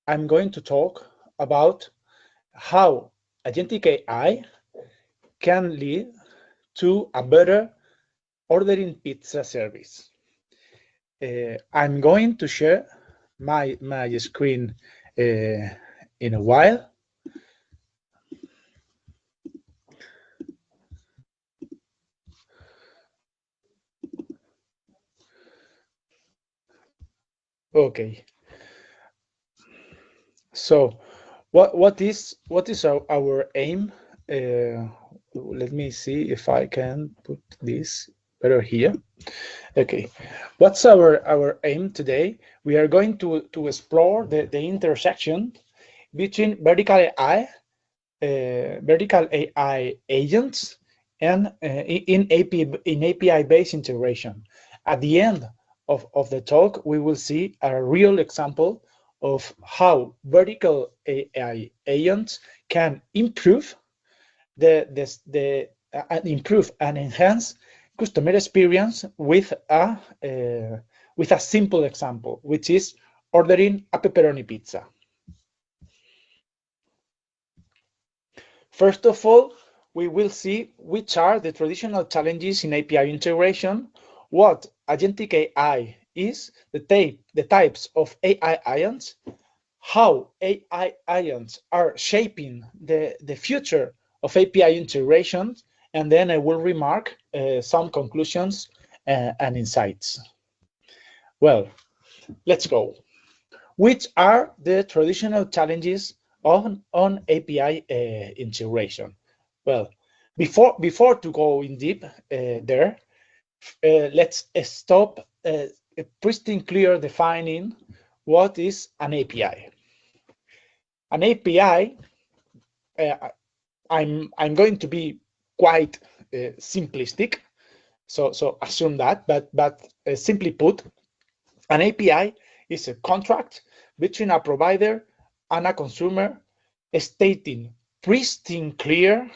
I'm going to talk about how agentic AI can lead to a better ordering pizza service. I'm going to share my screen in a while. Okay. So, what is our aim? Let me see if I can put this better here. Okay, what's our aim today? We are going to explore the intersection between vertical AI agents and in API-based integration. At the end of the talk, we will see a real example of how vertical AI agents can improve improve and enhance customer experience with a simple example, which is ordering a pepperoni pizza. First of all, we will see which are the traditional challenges in API integration, what agentic AI is, the types of AI agents, how AI agents are shaping the future of API integration, and then I will remark some conclusions and insights. Well, let's go. Which are the traditional challenges on API integration? Well, before to go in deep there, let's stop pristine clear defining what is an API. An API, I'm going to be quite simplistic, so assume that, but simply put, an API is a contract between a provider and a consumer stating pristine clear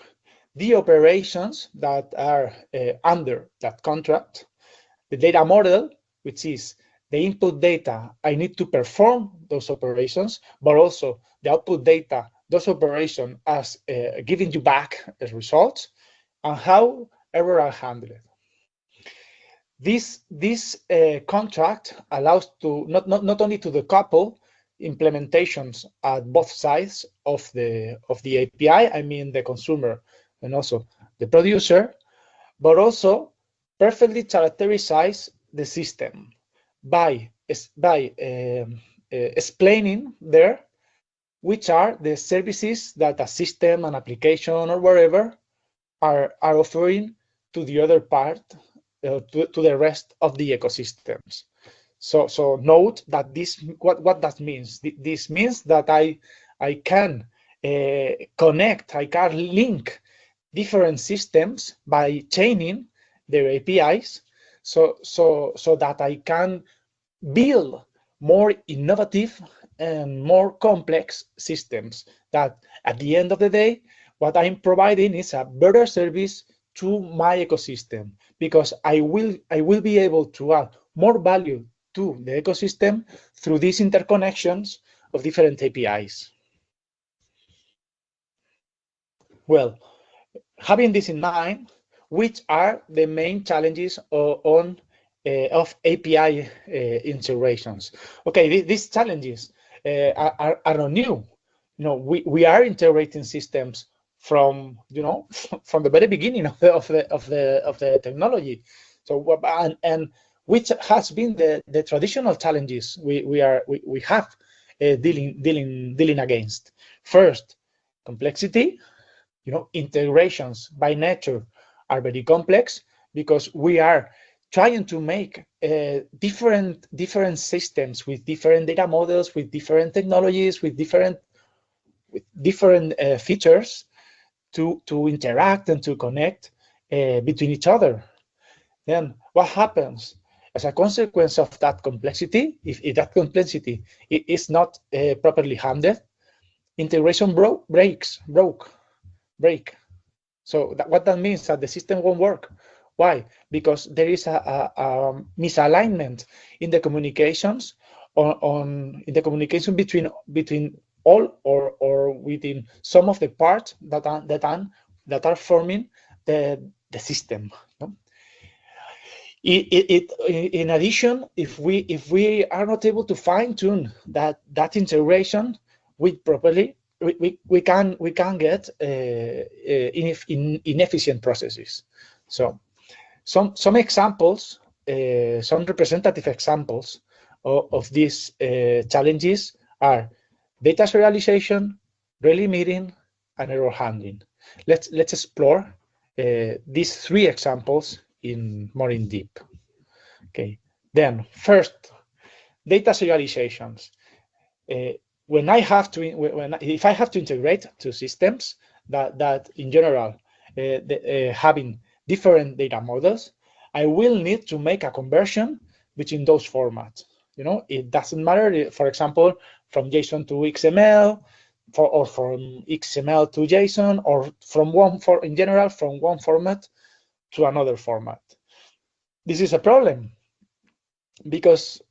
the operations that are under that contract, the data model, which is the input data I need to perform those operations, but also the output data, those operations as giving you back as results, and how error are handled. This contract allows to not only to decouple implementations at both sides of the API, I mean the consumer and also the producer, but also perfectly characterize the system by explaining there which are the services that a system, an application, or wherever are offering to the other part, to the rest of the ecosystems. So note that what that means. This means that I can connect, I can link different systems by chaining their APIs, so that I can build more innovative and more complex systems that at the end of the day, what I'm providing is a better service to my ecosystem, because I will be able to add more value to the ecosystem through these interconnections of different APIs. Well, having this in mind, which are the main challenges of API integrations? Okay, these challenges are not new. We are integrating systems from from the very beginning of the technology. So and which has been the traditional challenges we have dealing against. First, complexity. Integrations by nature are very complex because we are trying to make different systems with different data models, with different technologies, with different features to interact and to connect between each other. Then what happens as a consequence of that complexity? If that complexity is not properly handled, integration break. So what that means that the system won't work. Why? Because there is a misalignment in the communications in the communication between all or within some of the parts that are forming the system. No? In addition, if we are not able to fine tune that integration with properly, we can get inefficient processes. So some examples, some representative examples of these challenges are data serialization, relimiting, and error handling. Let's explore these three examples more in deep. Okay. Then first, data serializations. If I have to integrate two systems that in general having different data models, I will need to make a conversion between those formats. You know, it doesn't matter, for example, from JSON to XML, or from XML to JSON, or from in general from one format to another format. This is a problem because,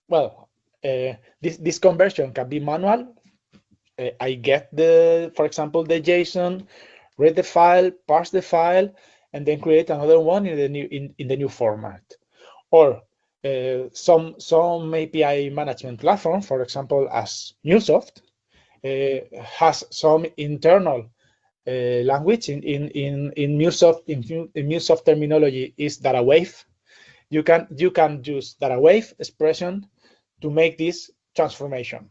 well, this conversion can be manual. I get for example, the JSON, read the file, parse the file, and then create another one in the new format. Or some API management platform, for example, as MuleSoft, has some internal language in MuleSoft. In MuleSoft terminology is data wave. You can use data wave expression to make this transformation.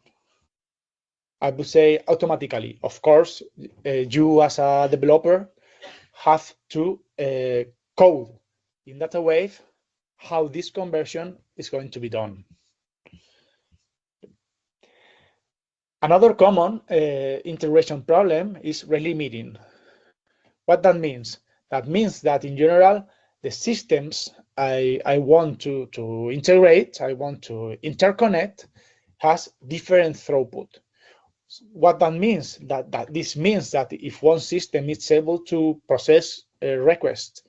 I would say automatically. Of course, you as a developer have to code in data wave how this conversion is going to be done. Another common integration problem is relimiting. What that means? That means that in general, the systems I want to integrate, I want to interconnect, has different throughput. What that means? That this means that if one system is able to process a request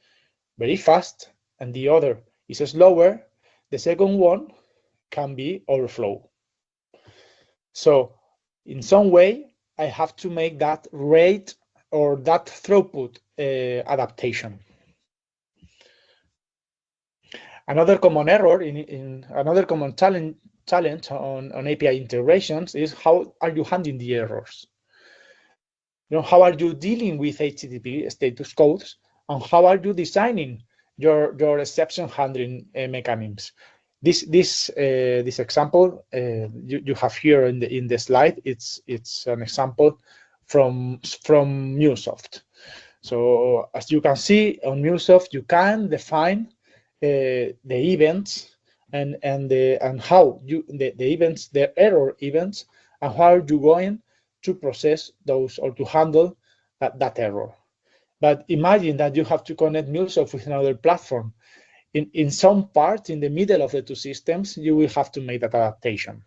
very fast and the other is slower, the second one can be overflow. So in some way, I have to make that rate or that throughput adaptation. Another common error another common challenge on API integrations is how are you handling the errors? You know, how are you dealing with HTTP status codes, and how are you designing your exception handling mechanisms? This example you have here in the slide. It's an example from MuleSoft. So as you can see on MuleSoft, you can define the events and how the events, the error events, and how are you going to process those or to handle that error. But imagine that you have to connect MuleSoft with another platform. In some part, in the middle of the two systems, you will have to make that adaptation.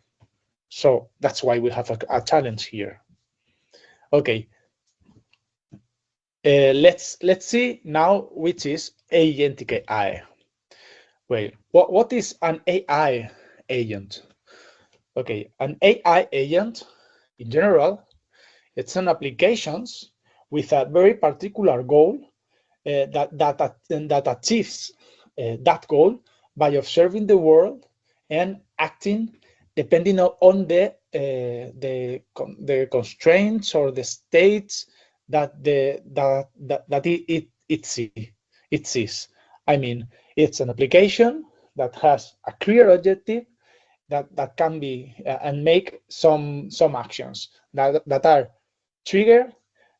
So that's why we have a challenge here. Okay. Let's see now which is agentic AI. Well, what is an AI agent? Okay, an AI agent, in general, it's an applications with a very particular goal that achieves that goal by observing the world and acting depending on the constraints or the states that it sees. I mean, it's an application that has a clear objective that can be and make some actions that are triggered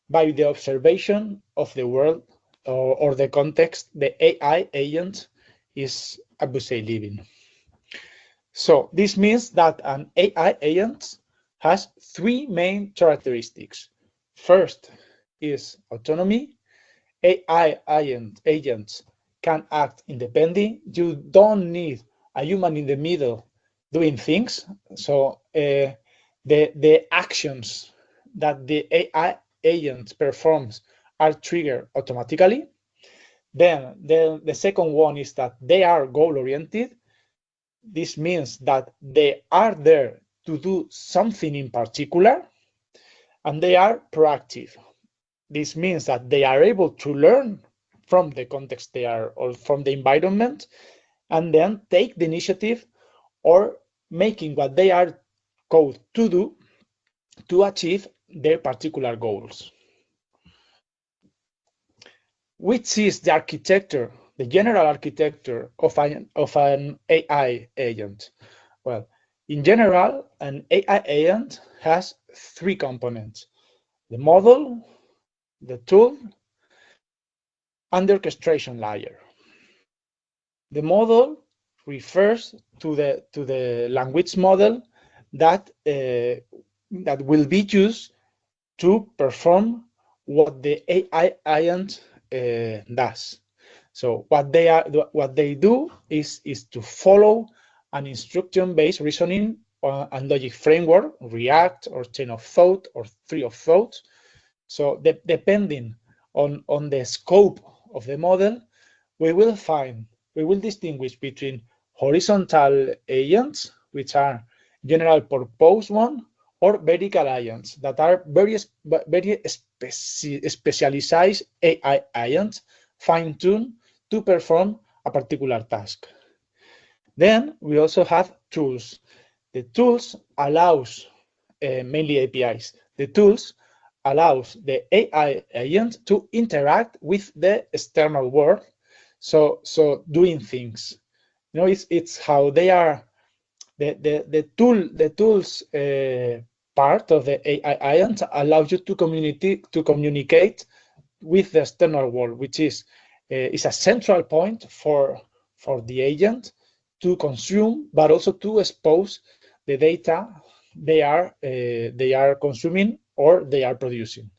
by the observation of the world or the context the AI agent is, I would say, living. So this means that an AI agent has three main characteristics. First is autonomy. AI agents can act independently. You don't need a human in the middle doing things. So the actions that the AI agent performs are triggered automatically. Then the second one is that they are goal-oriented. This means that they are there to do something in particular, and they are proactive. This means that they are able to learn from the context they are, or from the environment, and then take the initiative or making what they are called to do to achieve their particular goals. Which is the architecture, the general architecture of an AI agent? Well, in general, an AI agent has three components: the model, the tool, and the orchestration layer. The model refers to the language model that will be used to perform what the AI agent does. So what they do is to follow an instruction-based reasoning and logic framework, React or chain of thought or tree of thought. So depending on the scope of the model, we will distinguish between horizontal agents, which are general purpose one, or vertical agents that are very specialized AI agents, fine-tuned to perform a particular task. Then we also have tools. The tools allows, mainly APIs, the tools allows the AI agent to interact with the external world. So doing things, it's how they are. The tools part of the AI agent allows you to communicate with the external world, which is a central point for the agent to consume, but also to expose the data they are consuming or they are producing.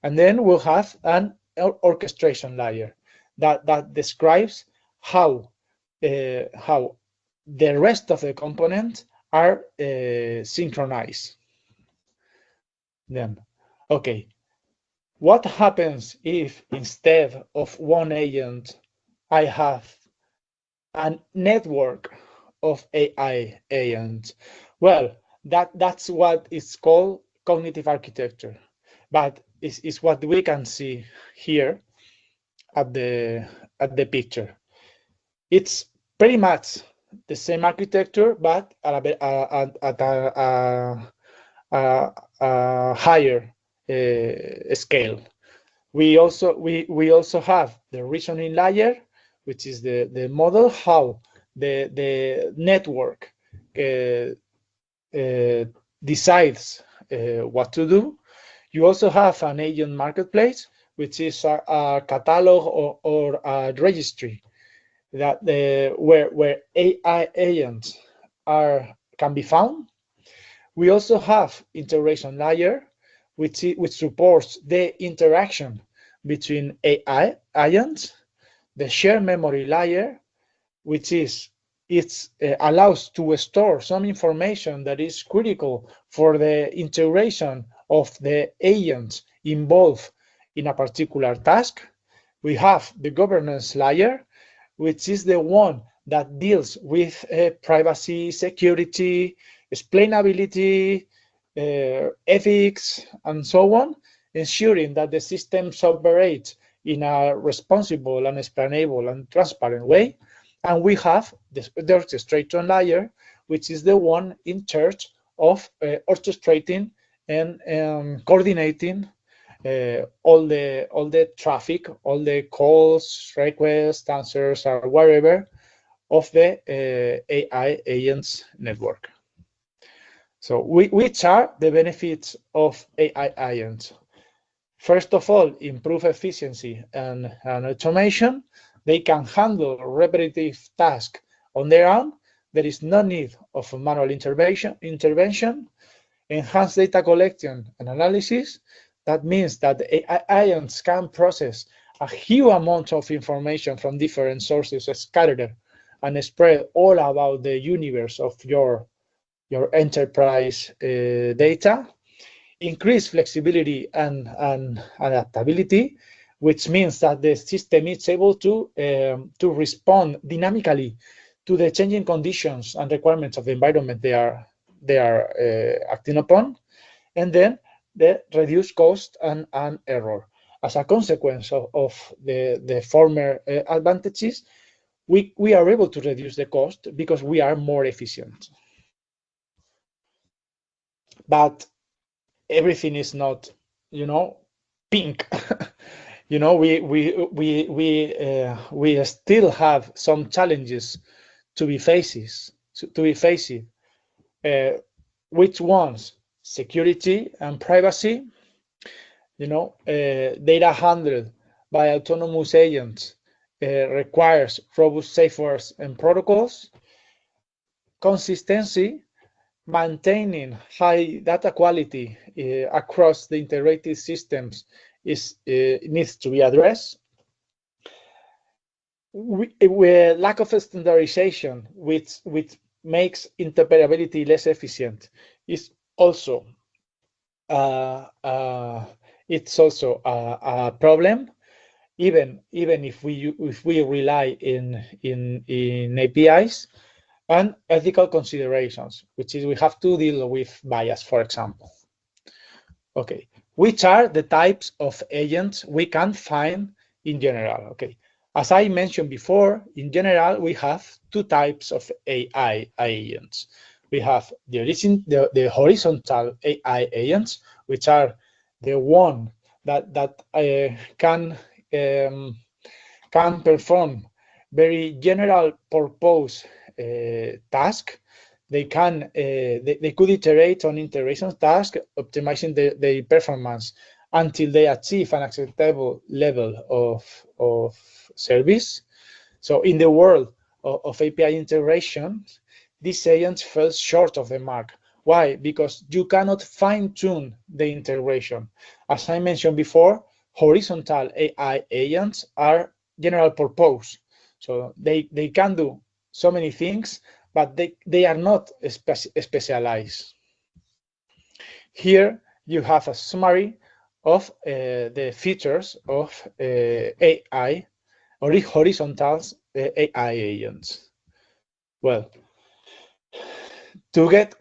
And then we'll have an orchestration layer that describes how the rest of the components are synchronized. Then, okay, what happens if instead of one agent, I have a network of AI agents? Well, that's what is called cognitive architecture, but it's what we can see here at the picture. It's pretty much the same architecture, but at a higher scale. We also have the reasoning layer, which is the model how the network decides what to do. You also have an agent marketplace, which is a catalog or a registry that where AI agents can be found. We also have integration layer, which supports the interaction between AI agents. The shared memory layer, which allows to store some information that is critical for the integration of the agents involved in a particular task. We have the governance layer, which is the one that deals with privacy, security, explainability, ethics, and so on, ensuring that the systems operate in a responsible and explainable and transparent way. And we have the orchestration layer, which is the one in charge of orchestrating and coordinating all the traffic, all the calls, requests, answers, or whatever of the AI agents network. So which are the benefits of AI agents? First of all, improve efficiency and automation. They can handle repetitive tasks on their own. There is no need of manual intervention. Enhance data collection and analysis. That means that the AI agents can process a huge amount of information from different sources scattered and spread all about the universe of your enterprise data. Increase flexibility and adaptability, which means that the system is able to respond dynamically to the changing conditions and requirements of the environment they are acting upon, and then the reduced cost and error. As a consequence of the former advantages, we are able to reduce the cost because we are more efficient. But everything is not, pink. We still have some challenges to be faced. Which ones? Security and privacy. Data handled by autonomous agents requires robust safeguards and protocols. Consistency, maintaining high data quality across the integrated systems needs to be addressed. Lack of standardization, which makes interoperability less efficient, is also it's also a problem. Even if we rely in APIs, and ethical considerations, which is we have to deal with bias, for example. Okay, which are the types of agents we can find in general? Okay, as I mentioned before, in general, we have two types of AI agents. We have the horizontal AI agents, which are the one that can perform very general purpose task. They could iterate on integration tasks, optimizing the performance until they achieve an acceptable level of service. So in the world of API integration, these agents fell short of the mark. Why? Because you cannot fine-tune the integration. As I mentioned before, horizontal AI agents are general purpose. So they can do so many things, but they are not specialized. Here you have a summary of the features of AI or horizontal AI agents. Well, to get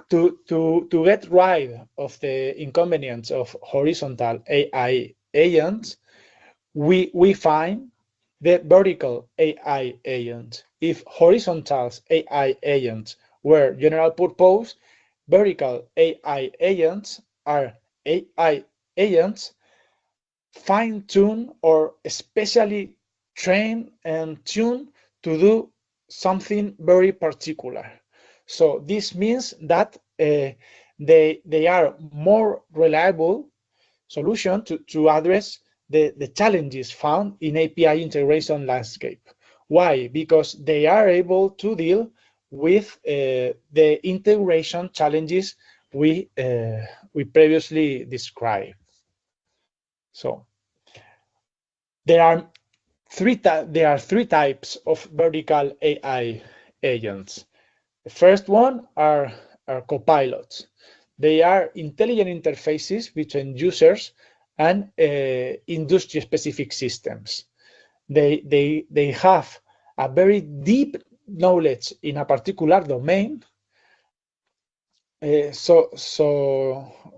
rid of the inconvenience of horizontal AI agents, we find the vertical AI agent. If horizontal AI agents were general purpose, vertical AI agents are AI agents fine-tuned or especially trained and tuned to do something very particular. So this means that they are more reliable solution to address the challenges found in API integration landscape. Why? Because they are able to deal with the integration challenges we previously described. So there are three types of vertical AI agents. The first one are copilots. They are intelligent interfaces between users and industry-specific systems. They have a very deep knowledge in a particular domain. So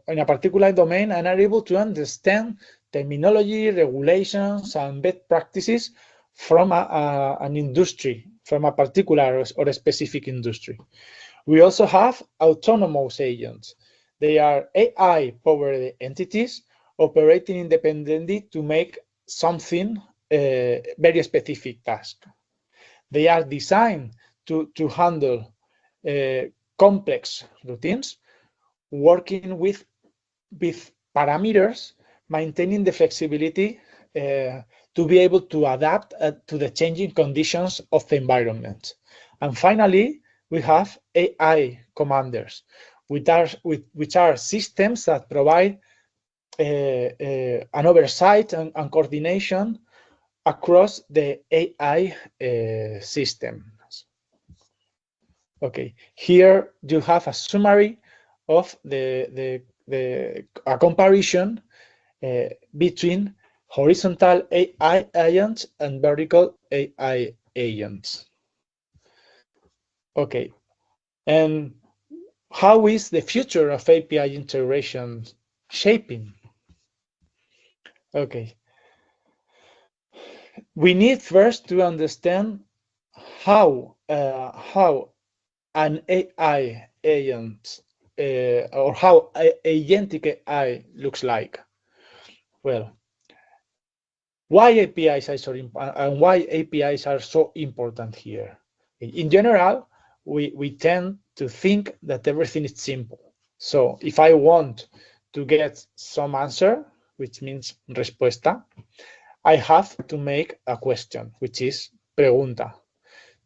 in a particular domain, and are able to understand terminology, regulations, and best practices from an industry, from a particular or a specific industry. We also have autonomous agents. They are AI-powered entities operating independently to make something very specific task. They are designed to handle complex routines, working with parameters, maintaining the flexibility to be able to adapt to the changing conditions of the environment. And finally, we have AI commanders, which are systems that provide an oversight and coordination across the AI systems. Okay, here you have a summary of a comparison between horizontal AI agents and vertical AI agents. Okay, and how is the future of API integration shaping? Okay, we need first to understand how an AI agent or how agentic AI looks like. Well, why APIs are so and why APIs are so important here? In general, we tend to think that everything is simple. So if I want to get some answer, which means respuesta, I have to make a question, which is pregunta,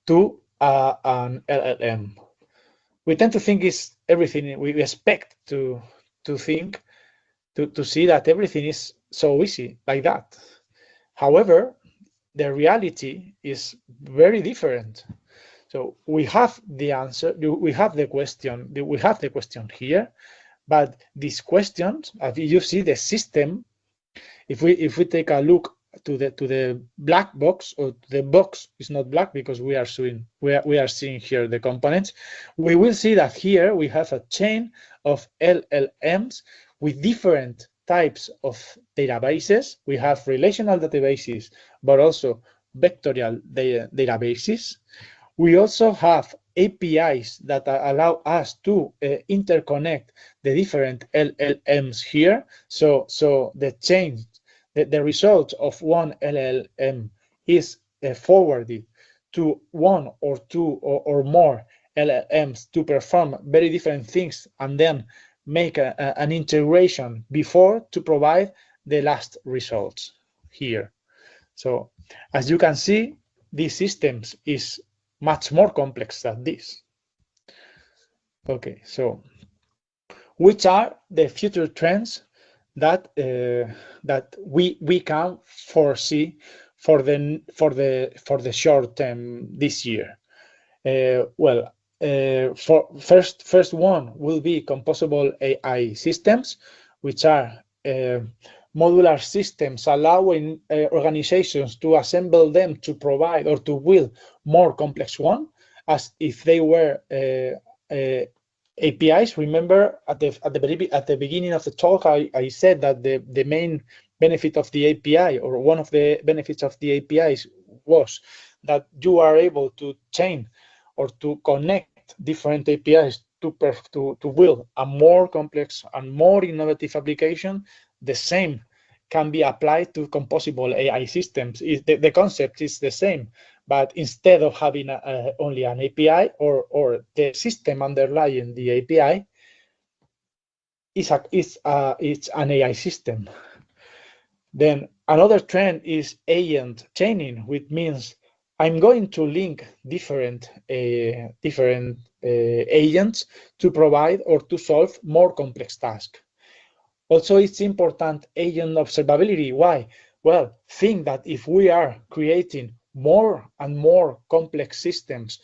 to an LLM. We tend to think is everything. We expect to think to see that everything is so easy like that. However, the reality is very different. So we have the answer, we have the question here, but these questions, as you see the system, if we take a look to the black box, or the box is not black because we are seeing here the components, we will see that here we have a chain of LLMs with different types of databases. We have relational databases, but also vectorial databases. We also have APIs that allow us to interconnect the different LLMs here. So the change, the result of one LLM is forwarded to one or two or more LLMs to perform very different things, and then make an integration before to provide the last results here. So as you can see, these systems is much more complex than this. Okay, so which are the future trends that that we can foresee for the short term this year? For first one will be composable AI systems, which are modular systems allowing organizations to assemble them to provide or to build more complex one, as if they were APIs. Remember at the beginning of the talk, I said that the main benefit of the API, or one of the benefits of the APIs, was that you are able to chain or to connect different APIs to build a more complex and more innovative application. The same can be applied to composable AI systems. The concept is the same, but instead of having only an API or the system underlying the API, it's an AI system. Then another trend is agent chaining, which means I'm going to link different agents to provide or to solve more complex tasks. Also, it's important agent observability. Why? Well, think that if we are creating more and more complex systems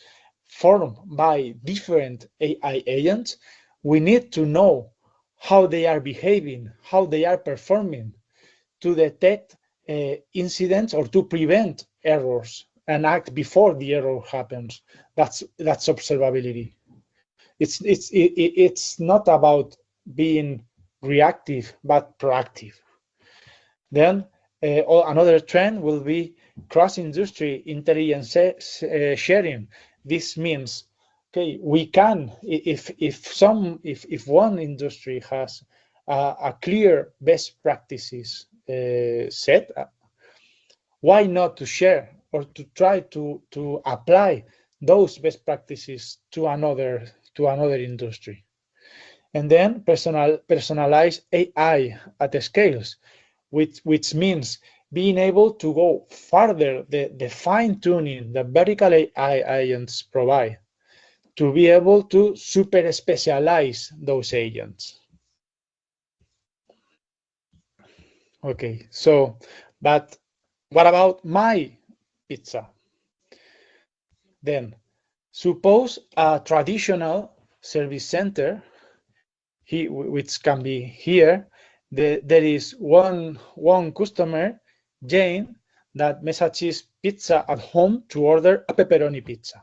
formed by different AI agents, we need to know how they are behaving, how they are performing, to detect incidents or to prevent errors and act before the error happens. That's observability. It's not about being reactive but proactive. Then another trend will be cross-industry intelligence sharing. This means, okay, we can, if one industry has a clear best practices set, why not to share or to try to apply those best practices to another industry? And then personalized AI at scales, which means being able to go further, the fine-tuning that vertical AI agents provide, to be able to super specialize those agents. Okay, so, but what about my pizza? Then, suppose a traditional service center, which can be here, there is one customer, Jane, that messages pizza at home to order a pepperoni pizza.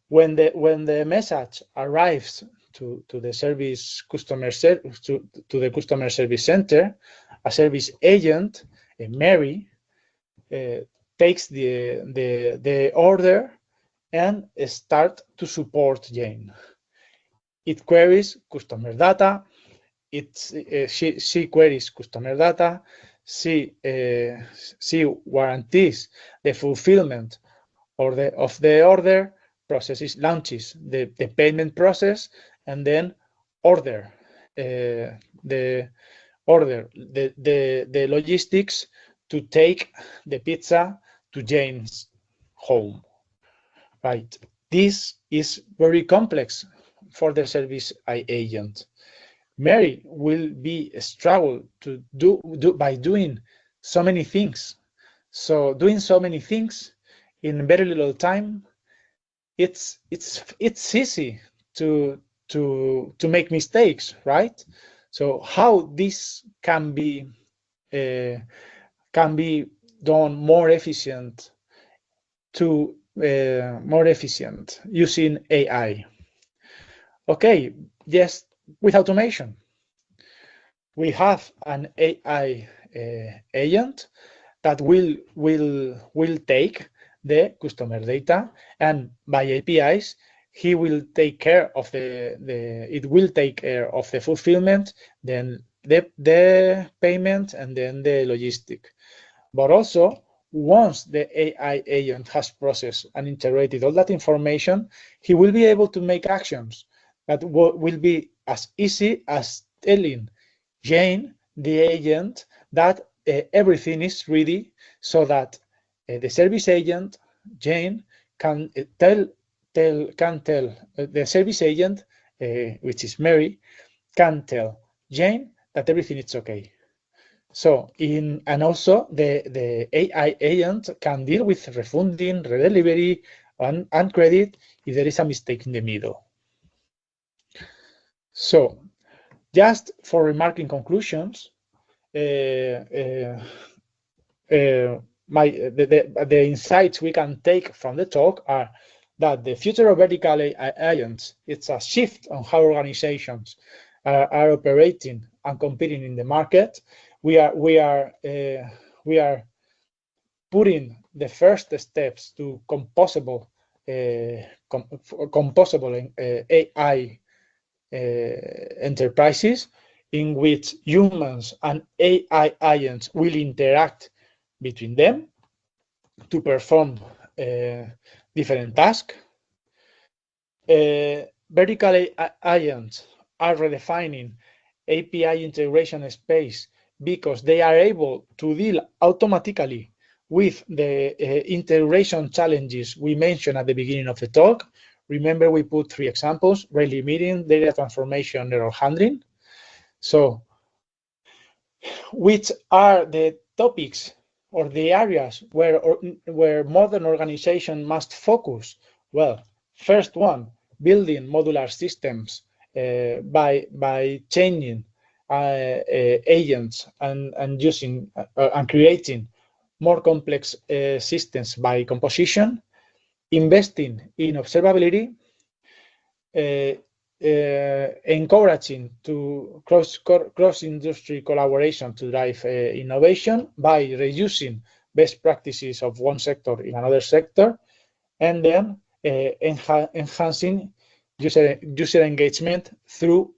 When the message arrives to the service customer to the customer service center, a service agent, Mary, takes the order and start to support Jane. It queries customer data. She queries customer data. She guarantees the fulfillment of the order, launches the payment process, and then order the logistics to take the pizza to Jane's home. Right. This is very complex for the service agent. Mary will be struggle to do by doing so many things. So doing so many things in very little time, it's easy to make mistakes, right? So how this can be done more efficient using AI. Okay, yes, with automation. We have an AI agent that will take the customer data, and by APIs, it will take care of the fulfillment, then the payment, and then the logistic. But also, once the AI agent has processed and integrated all that information, he will be able to make actions that will be as easy as telling Jane, the agent, that everything is ready, so that the service agent, Jane, can tell the service agent, which is Mary, can tell Jane that everything is okay. So and also the AI agent can deal with refunding, redelivery, and credit if there is a mistake in the middle. So just for remarking conclusions, the insights we can take from the talk are that the future of vertical agents, it's a shift on how organizations are operating and competing in the market. We are putting the first steps to composable AI enterprises, in which humans and AI agents will interact between them to perform different tasks. Vertical agents are redefining API integration space because they are able to deal automatically with the integration challenges we mentioned at the beginning of the talk. Remember, we put 3 examples: rate limiting, data transformation, error handling. So, which are the topics or the areas where modern organization must focus? Well, first one, building modular systems by changing agents and using and creating more complex systems by composition, investing in observability, encouraging to cross-industry collaboration to drive innovation by reducing best practices of one sector in another sector, and then enhancing user engagement through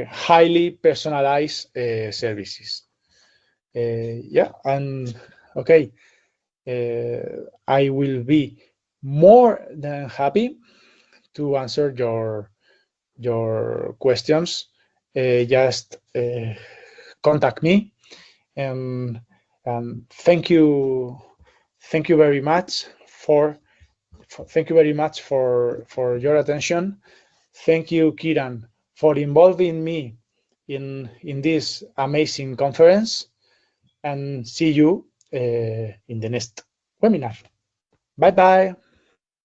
highly personalized services. Yeah, and okay, I will be more than happy to answer your questions. Just contact me, and thank you very much for your attention. Thank you, Kiran, for involving me in this amazing conference, and see you in the next webinar. Bye bye.